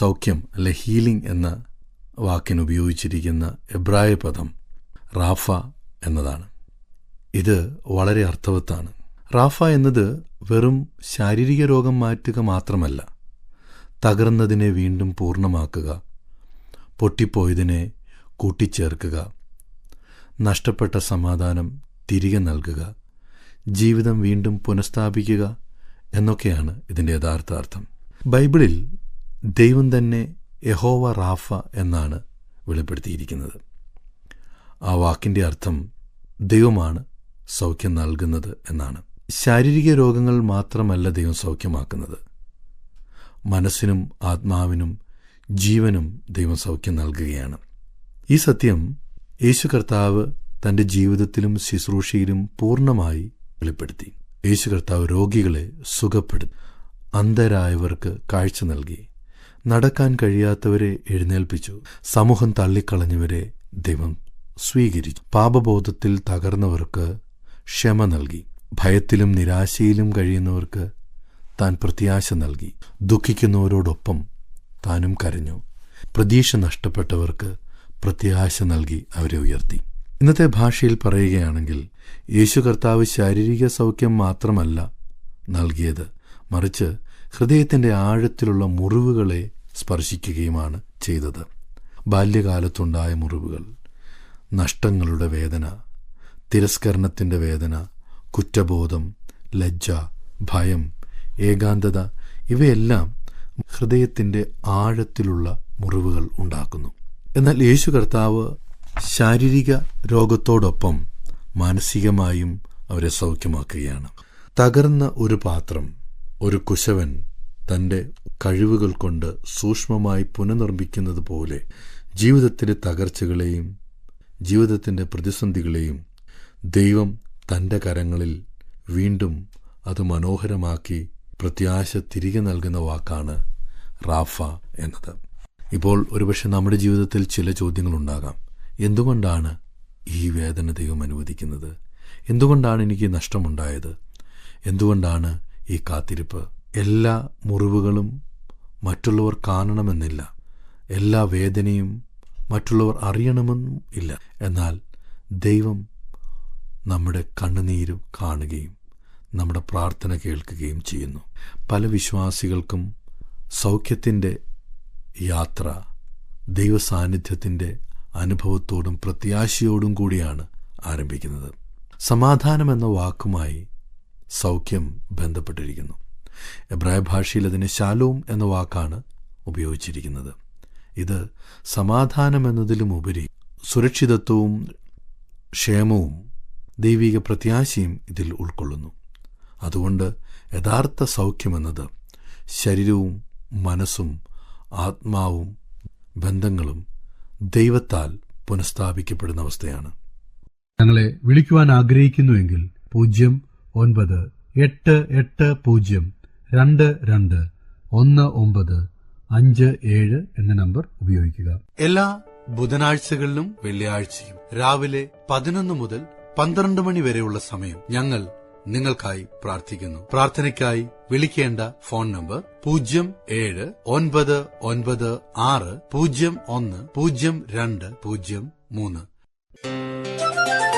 സൗഖ്യം അല്ലെ ഹീലിംഗ് എന്ന വാക്കിന് ഉപയോഗിച്ചിരിക്കുന്ന എബ്രായ പദം റാഫ എന്നതാണ്. ഇത് വളരെ അർത്ഥവത്താണ്. റാഫ എന്നത് വെറും ശാരീരിക രോഗം മാറ്റുക മാത്രമല്ല, തകർന്നതിനെ വീണ്ടും പൂർണ്ണമാക്കുക, പൊട്ടിപ്പോയതിനെ കൂട്ടിച്ചേർക്കുക, നഷ്ടപ്പെട്ട സമാധാനം തിരികെ നൽകുക, ജീവിതം വീണ്ടും പുനഃസ്ഥാപിക്കുക എന്നൊക്കെയാണ് ഇതിൻ്റെ യഥാർത്ഥ അർത്ഥം. ബൈബിളിൽ ദൈവം തന്നെ യഹോവ റാഫ എന്നാണ് വെളിപ്പെടുത്തിയിരിക്കുന്നത്. ആ വാക്കിൻ്റെ അർത്ഥം ദൈവമാണ് സൗഖ്യം നൽകുന്നത് എന്നാണ്. ശാരീരിക രോഗങ്ങൾ മാത്രമല്ല ദൈവം സൗഖ്യമാക്കുന്നത്, മനസ്സിനും ആത്മാവിനും ജീവനും ദൈവം സൗഖ്യം നൽകുകയാണ്. ഈ സത്യം യേശു കർത്താവ് തൻ്റെ ജീവിതത്തിലും ശുശ്രൂഷയിലും പൂർണ്ണമായി വെളിപ്പെടുത്തി. യേശു കർത്താവ് രോഗികളെ സുഖപ്പെടുത്തി, അന്ധരായവർക്ക് കാഴ്ച നൽകി, നടക്കാൻ കഴിയാത്തവരെ എഴുന്നേൽപ്പിച്ചു, സമൂഹം തള്ളിക്കളഞ്ഞവരെ ദൈവം സ്വീകരിച്ചു, പാപബോധത്തിൽ തകർന്നവർക്ക് ക്ഷമ നൽകി, ഭയത്തിലും നിരാശയിലും കഴിയുന്നവർക്ക് താൻ പ്രത്യാശ നൽകി, ദുഃഖിക്കുന്നവരോടൊപ്പം താനും കരഞ്ഞു, പ്രതീക്ഷ നഷ്ടപ്പെട്ടവർക്ക് പ്രത്യാശ നൽകി അവരെ ഉയർത്തി. ഇന്നത്തെ ഭാഷയിൽ പറയുകയാണെങ്കിൽ യേശു കർത്താവ് ശാരീരിക സൗഖ്യം മാത്രമല്ല നൽകിയത്, മറിച്ച് ഹൃദയത്തിൻ്റെ ആഴത്തിലുള്ള മുറിവുകളെ സ്പർശിക്കുകയുമാണ് ചെയ്തത്. ബാല്യകാലത്തുണ്ടായ മുറിവുകൾ, നഷ്ടങ്ങളുടെ വേദന, തിരസ്കരണത്തിൻ്റെ വേദന, കുറ്റബോധം, ലജ്ജ, ഭയം, ഏകാന്തത, ഇവയെല്ലാം ഹൃദയത്തിൻ്റെ ആഴത്തിലുള്ള മുറിവുകൾ ഉണ്ടാക്കുന്നു. എന്നാൽ യേശു കർത്താവ് ശാരീരിക രോഗത്തോടൊപ്പം മാനസികമായും അവരെ സൗഖ്യമാക്കുകയാണ്. തകർന്ന ഒരു പാത്രം ഒരു കുശവൻ തൻ്റെ കഴിവുകൾ കൊണ്ട് സൂക്ഷ്മമായി പുനർനിർമ്മിക്കുന്നത് പോലെ ജീവിതത്തിലെ തകർച്ചകളെയും ജീവിതത്തിൻ്റെ പ്രതിസന്ധികളെയും ദൈവം തൻ്റെ കരങ്ങളിൽ വീണ്ടും അത് മനോഹരമാക്കി പ്രത്യാശ തിരികെ നൽകുന്ന വാക്കാണ് റാഫ എന്നത്. ഇപ്പോൾ ഒരുപക്ഷെ നമ്മുടെ ജീവിതത്തിൽ ചില ചോദ്യങ്ങളുണ്ടാകാം. എന്തുകൊണ്ടാണ് ഈ വേദന ദൈവം അനുവദിക്കുന്നത്? എന്തുകൊണ്ടാണ് എനിക്ക് നഷ്ടമുണ്ടായത്? എന്തുകൊണ്ടാണ് ഈ കാത്തിരിപ്പ്? എല്ലാ മുറിവുകളും മറ്റുള്ളവർ കാണണമെന്നില്ല, എല്ലാ വേദനയും മറ്റുള്ളവർ അറിയണമെന്നും ഇല്ല. എന്നാൽ ദൈവം നമ്മുടെ കണ്ണുനീരും കാണുകയും നമ്മുടെ പ്രാർത്ഥന കേൾക്കുകയും ചെയ്യുന്നു. പല വിശ്വാസികൾക്കും സൗഖ്യത്തിൻ്റെ യാത്ര ദൈവസാന്നിധ്യത്തിൻ്റെ അനുഭവത്തോടും പ്രത്യാശയോടും കൂടിയാണ് ആരംഭിക്കുന്നത്. സമാധാനം എന്ന വാക്കുമായി സൗഖ്യം ബന്ധപ്പെട്ടിരിക്കുന്നു. എബ്രായ ഭാഷയിൽ അതിന് ശാലോം എന്ന വാക്കാണ് ഉപയോഗിച്ചിരിക്കുന്നത്. ഇത് സമാധാനം എന്നതിലുമുപരി സുരക്ഷിതത്വവും ക്ഷേമവും ദൈവിക പ്രത്യാശയും ഇതിൽ ഉൾക്കൊള്ളുന്നു. അതുകൊണ്ട് യഥാർത്ഥ സൗഖ്യമെന്നത് ശരീരവും മനസ്സും ആത്മാവും ബന്ധങ്ങളും ദൈവത്താൽ പുനഃസ്ഥാപിക്കപ്പെടുന്ന അവസ്ഥയാണ്. ഞങ്ങളെ വിളിക്കുവാൻ ആഗ്രഹിക്കുന്നുവെങ്കിൽ 0988-22-1957 എന്ന നമ്പർ ഉപയോഗിക്കുക. എല്ലാ ബുധനാഴ്ചകളിലും വെള്ളിയാഴ്ചയും രാവിലെ 11 മുതൽ 12 മണി വരെയുള്ള സമയം ഞങ്ങൾ നിങ്ങൾക്കായി പ്രാർത്ഥിക്കുന്നു. പ്രാർത്ഥനയ്ക്കായി വിളിക്കേണ്ട ഫോൺ നമ്പർ 079960010203.